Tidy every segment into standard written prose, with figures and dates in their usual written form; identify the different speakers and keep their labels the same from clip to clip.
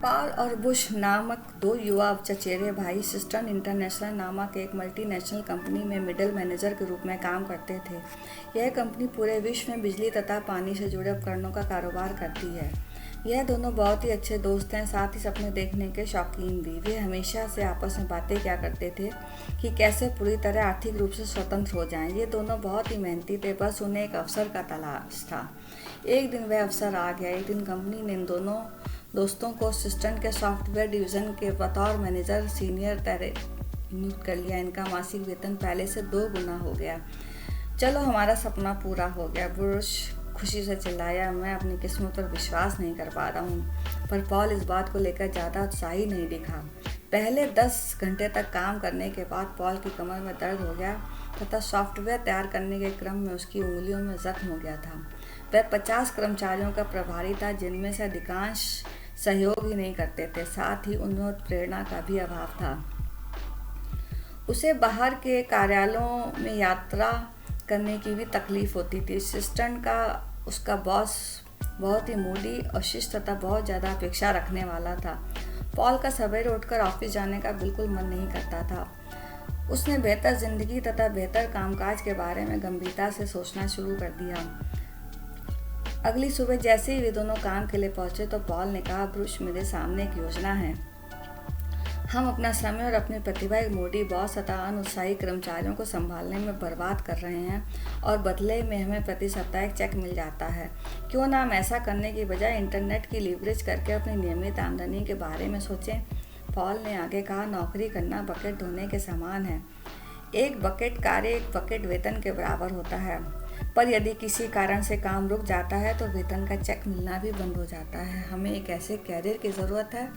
Speaker 1: Paul और Bush नामक दो युवा चचेरे भाई सिस्टर्न इंटरनेशनल नामक एक मल्टीनेशनल कंपनी में मिडिल मैनेजर के रूप में काम करते थे। यह कंपनी पूरे विश्व में बिजली तथा पानी से जुड़े उपकरणों का कारोबार करती है। यह दोनों बहुत ही अच्छे दोस्त हैं, साथ ही सपने देखने के शौकीन भी। वे हमेशा से आपस में बातें किया करते थे कि कैसे पूरी तरह आर्थिक रूप से स्वतंत्र हो जाएं। ये दोनों बहुत ही मेहनती थे, बस उन्हें एक अवसर का तलाश था। एक दिन वह अवसर आ गया। एक दिन कंपनी ने इन दोनों दोस्तों को असिस्टेंट के सॉफ्टवेयर डिवीज़न के बतौर मैनेजर सीनियर नियुक्त कर लिया। इनका मासिक वेतन पहले से 2 गुना हो गया। चलो, हमारा सपना पूरा हो गया, बुश खुशी से चिल्लाया। मैं अपनी किस्मत पर विश्वास नहीं कर पा रहा हूँ। पर पॉल इस बात को लेकर ज़्यादा उत्साही नहीं दिखा। पहले 10 घंटे तक काम करने के बाद पॉल की कमर में दर्द हो गया तथा सॉफ्टवेयर तैयार करने के क्रम में उसकी उंगलियों में जख्म हो गया था। वह 50 कर्मचारियों का प्रभारी था, जिनमें से अधिकांश सहयोग ही नहीं करते थे। साथ ही उन्हें प्रेरणा का भी अभाव था। उसे बाहर के कार्यालयों में यात्रा करने की भी तकलीफ होती थी। असिस्टेंट का उसका बॉस बहुत ही मूडी और शिष्ट तथा बहुत ज़्यादा अपेक्षा रखने वाला था। पॉल का सवेरे उठकर ऑफिस जाने का बिल्कुल मन नहीं करता था। उसने बेहतर जिंदगी तथा बेहतर कामकाज के बारे में गंभीरता से सोचना शुरू कर दिया। अगली सुबह जैसे ही वे दोनों काम के लिए पहुंचे तो पॉल ने कहा, ब्रुश, मेरे सामने एक योजना है। हम अपना समय और अपनी प्रतिभा एक मोटी बॉस तथा अनुत्साही कर्मचारियों को संभालने में बर्बाद कर रहे हैं और बदले में हमें प्रति सप्ताह एक चेक मिल जाता है। क्यों ना हम ऐसा करने की बजाय इंटरनेट की लीवरेज करके अपनी नियमित आमदनी के बारे में सोचें। पॉल ने आगे कहा, नौकरी करना बकेट धोने के समान है। एक बकेट कार्य एक बकेट वेतन के बराबर होता है, पर यदि किसी कारण से काम रुक जाता है तो वेतन का चेक मिलना भी बंद हो जाता है। हमें एक ऐसे कैरियर की ज़रूरत है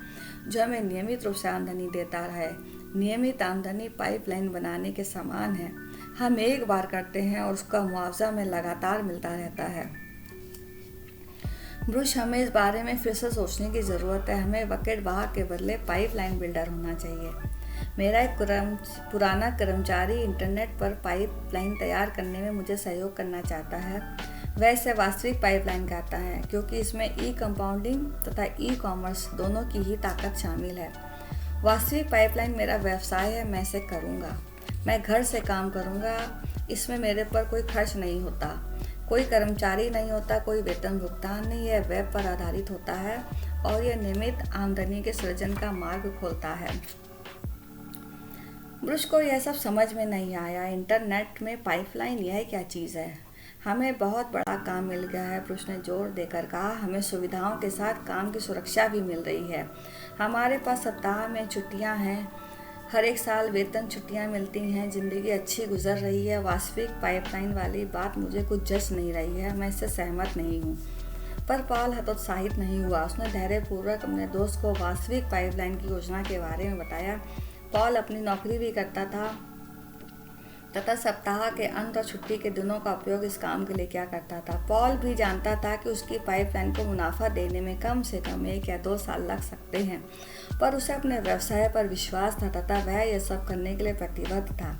Speaker 1: जो हमें नियमित रूप से आमदनी देता रहे। नियमित आमदनी पाइपलाइन बनाने के समान है। हम एक बार करते हैं और उसका मुआवजा हमें लगातार मिलता रहता है। ब्रुश, हमें इस बारे में फिर से सोचने की ज़रूरत है। हमें बकेट वाहक के बदले पाइपलाइन बिल्डर होना चाहिए। मेरा एक पुराना कर्मचारी इंटरनेट पर पाइपलाइन तैयार करने में मुझे सहयोग करना चाहता है। वह इसे वास्तविक पाइपलाइन कहता है, क्योंकि इसमें ई कंपाउंडिंग तथा ई कॉमर्स दोनों की ही ताकत शामिल है। वास्तविक पाइपलाइन मेरा व्यवसाय है, मैं इसे करूँगा। मैं घर से काम करूँगा। इसमें मेरे पर कोई खर्च नहीं होता, कोई कर्मचारी नहीं होता, कोई वेतन भुगतान नहीं। यह वेब पर आधारित होता है और यह नियमित आमदनी के सृजन का मार्ग खोलता है। ब्रुश को यह सब समझ में नहीं आया। इंटरनेट में पाइपलाइन यह क्या चीज़ है? हमें बहुत बड़ा काम मिल गया है, ब्रुश ने जोर देकर कहा। हमें सुविधाओं के साथ काम की सुरक्षा भी मिल रही है। हमारे पास सप्ताह में छुट्टियां हैं, हर एक साल वेतन छुट्टियां मिलती हैं, ज़िंदगी अच्छी गुजर रही है। वास्तविक पाइपलाइन वाली बात मुझे कुछ जच नहीं रही है, मैं इससे सहमत नहीं हूँ। पर पॉल हतोत्साहित नहीं हुआ। उसने धैर्यपूर्वक अपने दोस्त को वास्तविक पाइपलाइन की योजना के बारे में बताया। पॉल अपनी नौकरी भी करता था तथा सप्ताह के अंत और छुट्टी के दिनों का उपयोग इस काम के लिए किया करता था। पॉल भी जानता था कि उसकी पाइपलाइन को मुनाफा देने में कम से कम 1 या 2 साल लग सकते हैं, पर उसे अपने व्यवसाय पर विश्वास था तथा वह यह सब करने के लिए प्रतिबद्ध था।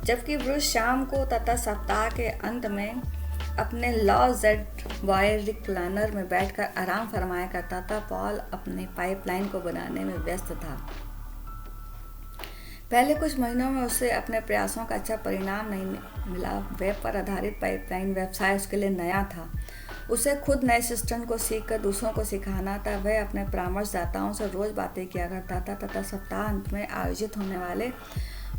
Speaker 1: जबकि ब्रुश शाम को तथा सप्ताह के अंत में अपने लॉ जेड बॉय रिक्लाइनर में बैठकर आराम फरमाया करता था, पॉल अपने पाइपलाइन को बनाने में व्यस्त था। पहले कुछ महीनों में उसे अपने प्रयासों का अच्छा परिणाम नहीं मिला। वेब पर आधारित पाइपलाइन व्यवसाय उसके लिए नया था। उसे खुद नए सिस्टम को सीखकर दूसरों को सिखाना था। वह अपने परामर्शदाताओं से रोज़ बातें किया करता था तथा सप्ताह अंत में आयोजित होने वाले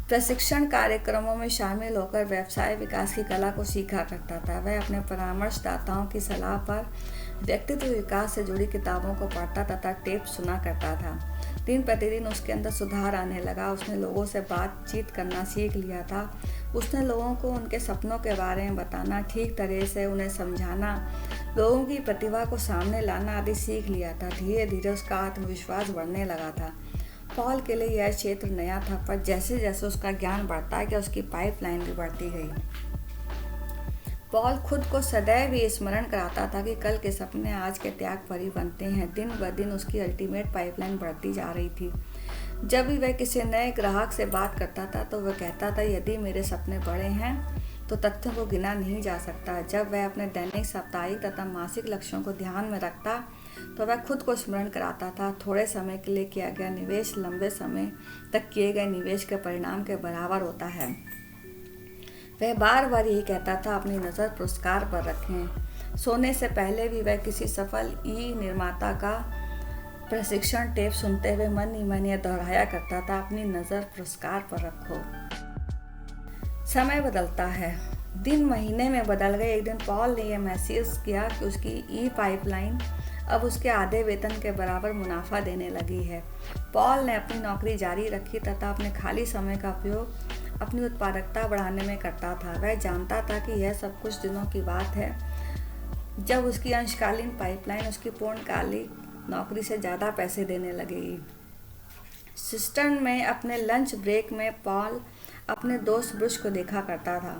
Speaker 1: प्रशिक्षण कार्यक्रमों में शामिल होकर व्यवसाय विकास की कला को सीखा करता था। वह अपने परामर्शदाताओं की सलाह पर व्यक्तित्व विकास से जुड़ी किताबों को पढ़ता तथा टेप सुना करता था। दिन प्रतिदिन उसके अंदर सुधार आने लगा। उसने लोगों से बातचीत करना सीख लिया था। उसने लोगों को उनके सपनों के बारे में बताना, ठीक तरह से उन्हें समझाना, लोगों की प्रतिभा को सामने लाना आदि सीख लिया था। धीरे धीरे उसका आत्मविश्वास बढ़ने लगा था। पॉल के लिए यह क्षेत्र नया था, पर जैसे जैसे उसका ज्ञान बढ़ता गया उसकी पाइपलाइन भी बढ़ती गई। पॉल खुद को सदैव ये स्मरण कराता था कि कल के सपने आज के त्याग पर ही बनते हैं। दिन ब दिन उसकी अल्टीमेट पाइपलाइन बढ़ती जा रही थी। जब भी वह किसी नए ग्राहक से बात करता था तो वह कहता था, यदि मेरे सपने बड़े हैं तो तथ्यों को गिना नहीं जा सकता। जब वह अपने दैनिक, साप्ताहिक तथा मासिक लक्ष्यों को ध्यान में रखता तो वह खुद को स्मरण कराता था, थोड़े समय के लिए किया गया निवेश लंबे समय तक किए गए निवेश के परिणाम के बराबर होता है। वह बार बार यही कहता था, अपनी नज़र पुरस्कार पर रखें। सोने से पहले भी वह किसी सफल ई निर्माता का प्रशिक्षण टेप सुनते हुए मन ही मन यह दोहराया करता था, अपनी नज़र पुरस्कार पर रखो। समय बदलता है, दिन महीने में बदल गए। एक दिन पॉल ने यह महसूस किया कि उसकी ई पाइपलाइन अब उसके आधे वेतन के बराबर मुनाफा देने लगी है। पॉल ने अपनी नौकरी जारी रखी तथा अपने खाली समय का उपयोग अपनी उत्पादकता बढ़ाने में करता था। वह जानता था कि यह सब कुछ दिनों की बात है जब उसकी अंशकालीन पाइपलाइन उसकी पूर्णकालिक नौकरी से ज़्यादा पैसे देने लगेगी। सिस्टर्न में अपने लंच ब्रेक में पॉल अपने दोस्त ब्रुश को देखा करता था।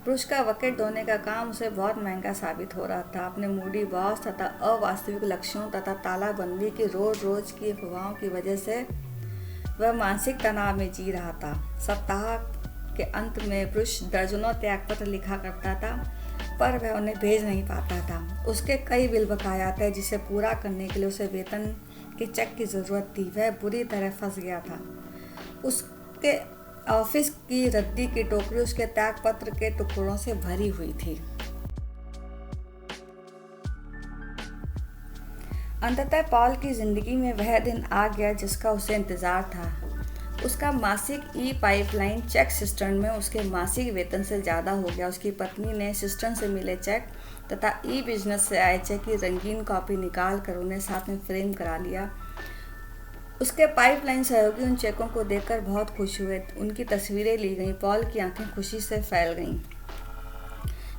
Speaker 1: ब्रुश का बकेट धोने का काम उसे बहुत महंगा साबित हो रहा था। अपने मूडी बॉस तथा अवास्तविक लक्ष्यों तथा तालाबंदी की रोज की अफवाहों की वजह से वह मानसिक तनाव में जी रहा था। सप्ताह के अंत में ब्रुश दर्जनों त्यागपत्र लिखा करता था, पर वह उन्हें भेज नहीं पाता था। उसके कई बिल बकाया थे जिसे पूरा करने के लिए उसे वेतन के चेक की ज़रूरत थी। वह बुरी तरह फंस गया था। उसके ऑफिस की रद्दी की टोकरी उसके त्यागपत्र के टुकड़ों से भरी हुई थी। अंततः पॉल की जिंदगी में वह दिन आ गया जिसका उसे इंतजार था। उसका मासिक ई पाइपलाइन चेक सिस्टर्न में उसके मासिक वेतन से ज़्यादा हो गया। उसकी पत्नी ने सिस्टर्न से मिले चेक तथा ई बिजनेस से आए चेक की रंगीन कॉपी निकाल कर उन्हें साथ में फ्रेम करा लिया। उसके पाइपलाइन सहयोगी उन चेकों को देखकर बहुत खुश हुए। उनकी तस्वीरें ली गईं। पॉल की आंखें खुशी से फैल गईं।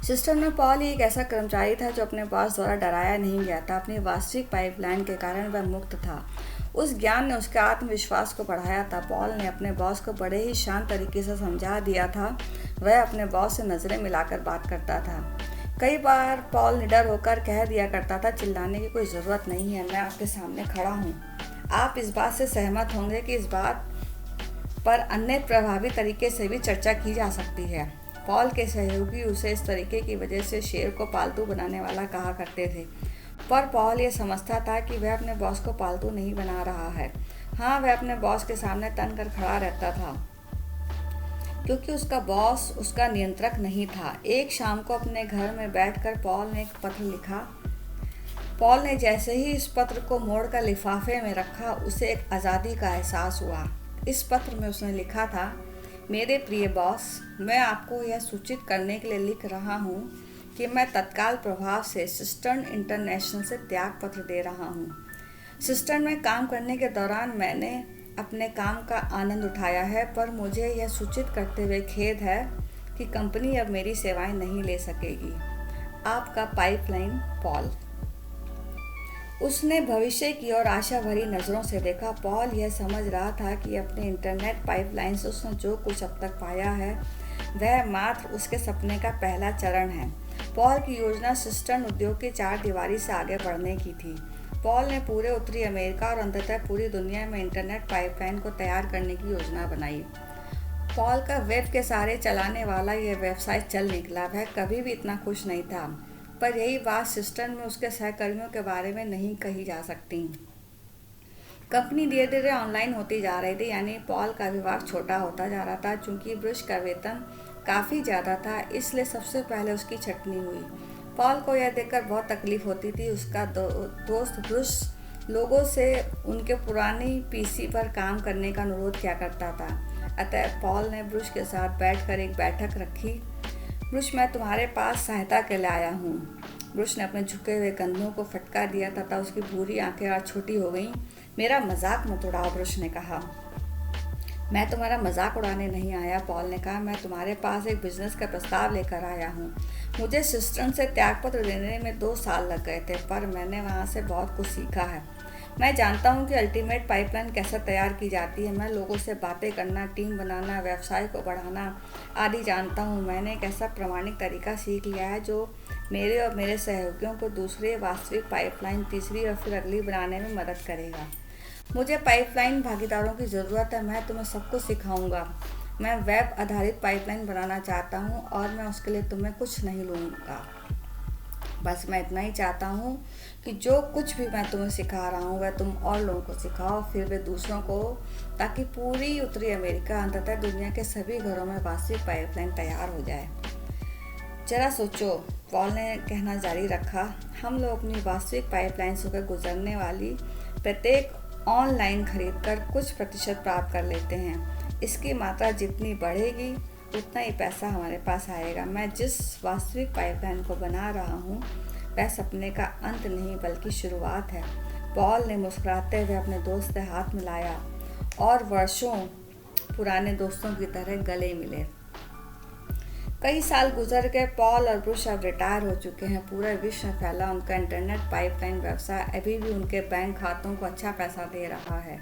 Speaker 1: सिस्टर्न में पॉल ही एक ऐसा कर्मचारी था जो अपने बॉस द्वारा डराया नहीं गया था। अपनी वास्तविक पाइपलाइन के कारण वह मुक्त था। उस ज्ञान ने उसके आत्मविश्वास को बढ़ाया था। पॉल ने अपने बॉस को बड़े ही शांत तरीके से समझा दिया था। वह अपने बॉस से नज़रें मिलाकर बात करता था। कई बार पॉल निडर होकर कह दिया करता था, चिल्लाने की कोई ज़रूरत नहीं है, मैं आपके सामने खड़ा हूँ। आप इस बात से सहमत होंगे कि इस बात पर अन्य प्रभावी तरीके से भी चर्चा की जा सकती है। पॉल के सहयोगी उसे इस तरीके की वजह से शेर को पालतू बनाने वाला कहा करते थे, पर पॉल ये समझता था कि वह अपने बॉस को पालतू नहीं बना रहा है। हाँ, वह अपने बॉस के सामने तन कर खड़ा रहता था क्योंकि उसका बॉस उसका नियंत्रक नहीं था। एक शाम को अपने घर में बैठकर पॉल ने एक पत्र लिखा। पॉल ने जैसे ही इस पत्र को मोड़कर लिफाफे में रखा, उसे एक आज़ादी का एहसास हुआ। इस पत्र में उसने लिखा था, मेरे प्रिय बॉस, मैं आपको यह सूचित करने के लिए लिख रहा हूँ कि मैं तत्काल प्रभाव से सिस्टर्न इंटरनेशनल से त्याग पत्र दे रहा हूँ। सिस्टर्न में काम करने के दौरान मैंने अपने काम का आनंद उठाया है, पर मुझे यह सूचित करते हुए खेद है कि कंपनी अब मेरी सेवाएं नहीं ले सकेगी। आपका पाइपलाइन पॉल। उसने भविष्य की ओर आशा भरी नज़रों से देखा। पॉल यह समझ रहा था कि अपने इंटरनेट पाइपलाइन से उसने जो कुछ अब तक पाया है वह मात्र उसके सपने का पहला चरण है। पॉल की योजना सिस्टर्न उद्योग की चार दीवारी से आगे बढ़ने की थी। पॉल ने पूरे उत्तरी अमेरिका और अंततः पूरी दुनिया में इंटरनेट पाइपलाइन को तैयार करने की योजना बनाई। पॉल का वेब के सहारे चलाने वाला यह वेबसाइट चल निकला। वह कभी भी इतना खुश नहीं था, पर यही बात सिस्टर्न में उसके सहकर्मियों के बारे में नहीं कही जा सकती। कंपनी धीरे धीरे ऑनलाइन होती जा रही थी, यानी पॉल का विभाग छोटा होता जा रहा था। चूंकि ब्रुश का वेतन काफ़ी ज़्यादा था, इसलिए सबसे पहले उसकी छटनी हुई। पॉल को यह देखकर बहुत तकलीफ होती थी। उसका दोस्त ब्रुश लोगों से उनके पुरानी पीसी पर काम करने का अनुरोध किया करता था। अतः पॉल ने ब्रुश के साथ बैठकर एक बैठक रखी। ब्रुश, मैं तुम्हारे पास सहायता के लिए आया हूँ। ब्रुश ने अपने झुके हुए कंधों को फटका दिया तथा उसकी भूरी आंखें आज छोटी हो गईं। मेरा मजाक मत उड़ाओ, ब्रुश ने कहा। मैं तुम्हारा मजाक उड़ाने नहीं आया, पॉल ने कहा। मैं तुम्हारे पास एक बिजनेस का प्रस्ताव लेकर आया हूँ। मुझे सिस्टर्न से त्यागपत्र देने में 2 साल लग गए थे, पर मैंने वहाँ से बहुत कुछ सीखा है। मैं जानता हूँ कि अल्टीमेट पाइपलाइन कैसे तैयार की जाती है। मैं लोगों से बातें करना, टीम बनाना, व्यवसाय को बढ़ाना आदि जानता हूँ। मैंने एक ऐसा प्रामाणिक तरीका सीख लिया है जो मेरे और मेरे सहयोगियों को दूसरे वास्तविक पाइपलाइन, तीसरी और फिर अगली बनाने में मदद करेगा। मुझे पाइपलाइन भागीदारों की ज़रूरत है। मैं तुम्हें सब कुछ सिखाऊंगा। मैं वेब आधारित पाइपलाइन बनाना चाहता हूँ और मैं उसके लिए तुम्हें कुछ नहीं लूँगा। बस मैं इतना ही चाहता हूँ कि जो कुछ भी मैं तुम्हें सिखा रहा हूँ वह तुम और लोगों को सिखाओ, फिर वे दूसरों को, ताकि पूरी उत्तरी अमेरिका, अंततः दुनिया के सभी घरों में वास्तविक पाइपलाइन तैयार हो जाए। जरा सोचो, पॉल ने कहना जारी रखा, हम लोग अपनी वास्तविक पाइपलाइन से होकर गुजरने वाली प्रत्येक ऑनलाइन खरीद कर कुछ प्रतिशत प्राप्त कर लेते हैं। इसकी मात्रा जितनी बढ़ेगी उतना ही पैसा हमारे पास आएगा। मैं जिस वास्तविक पाइपलाइन को बना रहा हूँ वह सपने का अंत नहीं बल्कि शुरुआत है। पॉल ने मुस्कुराते हुए अपने दोस्त से हाथ मिलाया और वर्षों पुराने दोस्तों की तरह गले मिले। कई साल गुजर गए। पॉल और ब्रुश अब रिटायर हो चुके हैं। पूरे विश्व में फैला उनका इंटरनेट पाइपलाइन व्यवसाय अभी भी उनके बैंक खातों को अच्छा पैसा दे रहा है।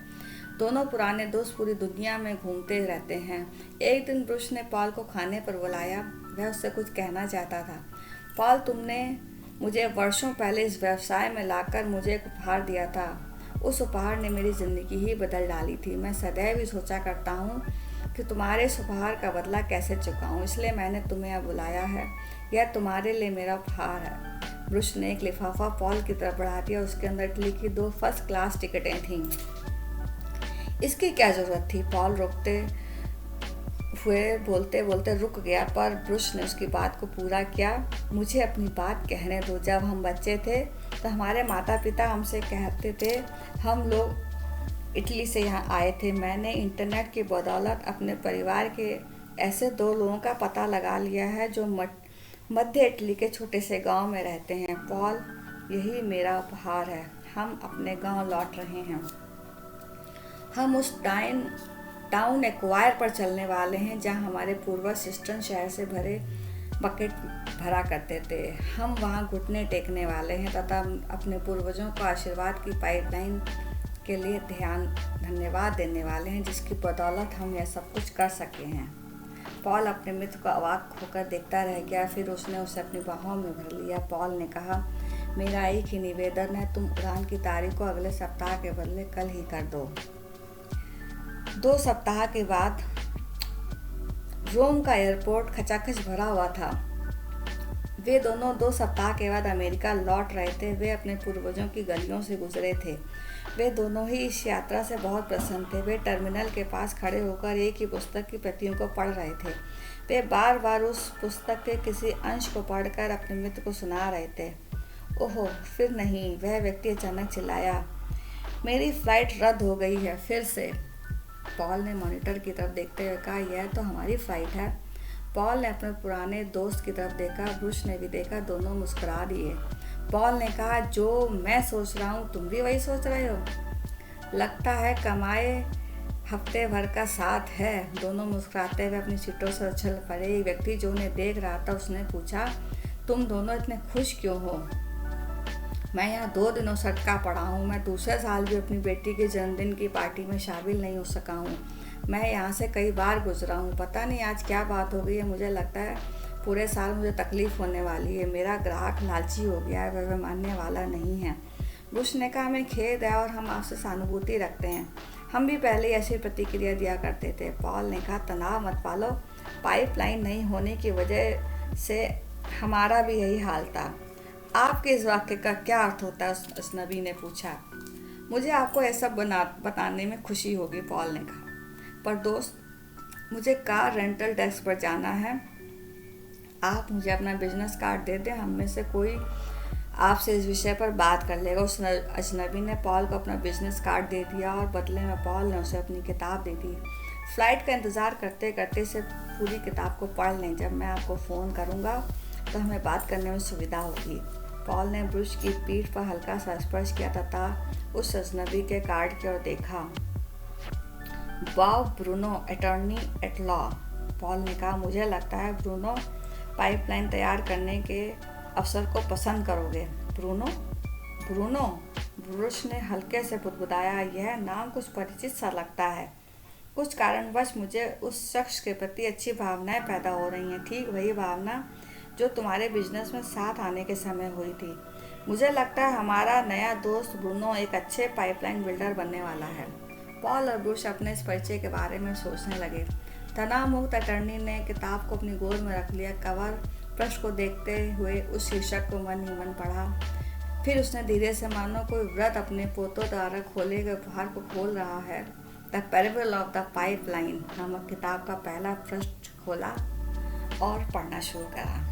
Speaker 1: दोनों पुराने दोस्त पूरी दुनिया में घूमते रहते हैं। एक दिन ब्रुश ने पॉल को खाने पर बुलाया। वह उससे कुछ कहना चाहता था। पॉल, तुमने मुझे वर्षों पहले इस व्यवसाय में लाकर मुझे एक उपहार दिया था। उस उपहार ने मेरी ज़िंदगी ही बदल डाली थी। मैं सदैव ही सोचा करता हूँ कि तुम्हारे इस उपहार का बदला कैसे चुकाऊँ, इसलिए मैंने तुम्हें यहाँ बुलाया है। यह तुम्हारे लिए मेरा उपहार है। ब्रुश ने एक लिफाफा पॉल की तरफ बढ़ा दिया। उसके अंदर इटली की 2 फर्स्ट क्लास टिकटें थीं। इसकी क्या ज़रूरत थी? पॉल रुकते हुए बोलते बोलते रुक गया, पर ब्रुश ने उसकी बात को पूरा किया। मुझे अपनी बात कहने दो। जब हम बच्चे थे तो हमारे माता पिता हमसे कहते थे, हम लोग इटली से यहाँ आए थे। मैंने इंटरनेट की बदौलत अपने परिवार के ऐसे 2 लोगों का पता लगा लिया है जो मध्य इटली के छोटे से गांव में रहते हैं। पॉल, यही मेरा उपहार है। हम अपने गांव लौट रहे हैं। हम उस टाउन एक्वायर पर चलने वाले हैं जहां हमारे पूर्वज सिस्टन शहर से भरे बकेट भरा करते थे। हम वहां घुटने टेकने वाले हैं तथा अपने पूर्वजों को आशीर्वाद की पाइपलाइन के लिए धन्यवाद देने वाले हैं, जिसकी बदौलत हम यह सब कुछ कर सके हैं। पॉल अपने मित्र को अवाक होकर देखता रह गया। फिर उसने उसे अपनी बाहों में भर लिया। पॉल ने कहा, मेरा एक ही निवेदन है, तुम उड़ान की तारीख को अगले सप्ताह के बदले कल ही कर दो। 2 सप्ताह के बाद रोम का एयरपोर्ट खचाखच भरा हुआ था। वे दोनों 2 सप्ताह के बाद अमेरिका लौट रहे थे। वे अपने पूर्वजों की गलियों से गुजरे थे। वे दोनों ही इस यात्रा से बहुत प्रसन्न थे। वे टर्मिनल के पास खड़े होकर एक ही पुस्तक की प्रतियों को पढ़ रहे थे। वे बार बार उस पुस्तक के किसी अंश को पढ़कर अपने मित्र को सुना रहे थे। ओहो, फिर नहीं, वह व्यक्ति अचानक चिल्लाया, मेरी फ्लाइट रद्द हो गई है, फिर से। पॉल ने मॉनिटर की तरफ देखते हुए कहा, यह तो हमारी फ्लाइट है। पॉल ने अपने पुराने दोस्त की तरफ देखा। ब्रुश ने भी देखा। दोनों मुस्कुरा दिए। पॉल ने कहा, जो मैं सोच रहा हूँ तुम भी वही सोच रहे हो। लगता है कमाए हफ्ते भर का साथ है। दोनों मुस्कुराते हुए अपनी सीटों से उछल पड़े। एक व्यक्ति जो उन्हें देख रहा था उसने पूछा, तुम दोनों इतने खुश क्यों हो? मैं यहाँ 2 दिनों से अटका पड़ा हूँ। मैं दूसरे साल भी अपनी बेटी के जन्मदिन की पार्टी में शामिल नहीं हो सका हूँ। मैं यहाँ से कई बार गुजरा हूँ। पता नहीं आज क्या बात हो गई है। मुझे लगता है पूरे साल मुझे तकलीफ़ होने वाली है। मेरा ग्राहक लालची हो गया है, वह मानने वाला नहीं है। बुश ने कहा, हमें खेद है और हम आपसे सहानुभूति रखते हैं। हम भी पहले ऐसी प्रतिक्रिया दिया करते थे। पॉल ने कहा, तनाव मत पालो। पाइपलाइन नहीं होने की वजह से हमारा भी यही हाल था। आपके इस वाक्य का क्या अर्थ होता है? उस नबी ने पूछा। मुझे आपको ऐसा बताने में खुशी होगी, पॉल ने कहा, पर दोस्त, मुझे कार रेंटल डेस्क पर जाना है। आप मुझे अपना बिजनेस कार्ड दे दें, हम में से कोई आपसे इस विषय पर बात कर लेगा। उस अजनबी ने पॉल को अपना बिजनेस कार्ड दे दिया और बदले में पॉल ने उसे अपनी किताब दे दी। फ्लाइट का इंतज़ार करते करते से पूरी किताब को पढ़ लें। जब मैं आपको फ़ोन करूँगा तो हमें बात करने में सुविधा होगी। पॉल ने ब्रुश की पीठ पर हल्का सा स्पर्श किया तथा उस अजनबी के कार्ड की ओर देखा। Bob Bruno, attorney at law. Paul ने कहा, मुझे लगता है ब्रूनो पाइपलाइन तैयार करने के अवसर को पसंद करोगे। ब्रूनो? ब्रुश ने हल्के से बुदबुदाया, यह नाम कुछ परिचित सा लगता है। कुछ कारणवश मुझे उस शख्स के प्रति अच्छी भावनाएं पैदा हो रही हैं। ठीक वही भावना जो तुम्हारे बिजनेस में साथ आने के समय हुई थी। मुझे लगता है हमारा नया दोस्त ब्रूनो एक अच्छे पाइपलाइन बिल्डर बनने वाला है। पॉल और ब्रुश अपने इस परिचय के बारे में सोचने लगे। तनाव मुक्त अटर्नी ने किताब को अपनी गोद में रख लिया। कवर पृष्ठ को देखते हुए उस शीर्षक को मन ही मन पढ़ा। फिर उसने धीरे से, मानो कोई व्रत अपने पोतों द्वारा खोले गए उपहार को खोल रहा है, the parable of the pipeline नामक किताब का पहला पृष्ठ खोला और पढ़ना शुरू करा।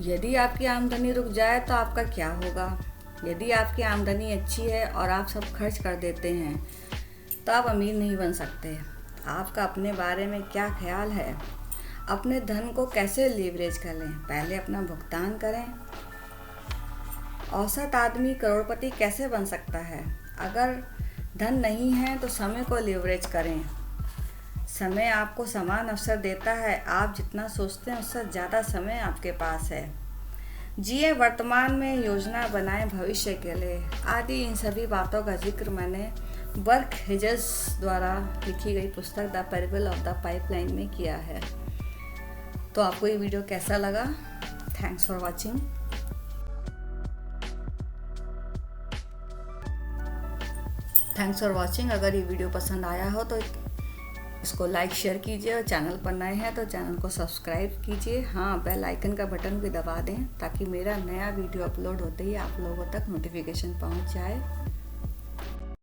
Speaker 1: यदि आपकी आमदनी रुक जाए तो आपका क्या होगा? यदि आपकी आमदनी अच्छी है और आप सब खर्च कर देते हैं तो आप अमीर नहीं बन सकते। आपका अपने बारे में क्या ख्याल है? अपने धन को कैसे लीवरेज कर लें? पहले अपना भुगतान करें। औसत आदमी करोड़पति कैसे बन सकता है? अगर धन नहीं है तो समय को लीवरेज करें। समय आपको समान अवसर देता है। आप जितना सोचते हैं उससे ज़्यादा समय आपके पास है। जिए वर्तमान में, योजना बनाएं भविष्य के लिए। आदि इन सभी बातों का जिक्र मैंने बर्क हेजेस द्वारा लिखी गई पुस्तक the parable of the pipeline में किया है। तो आपको ये वीडियो कैसा लगा? Thanks for watching. अगर ये वीडियो पसंद आया हो तो इसको लाइक शेयर कीजिए और चैनल पर नए हैं तो चैनल को सब्सक्राइब कीजिए। हाँ, बेल आइकन का बटन भी दबा दें ताकि मेरा नया वीडियो अपलोड होते ही आप लोगों तक नोटिफिकेशन पहुंच जाए।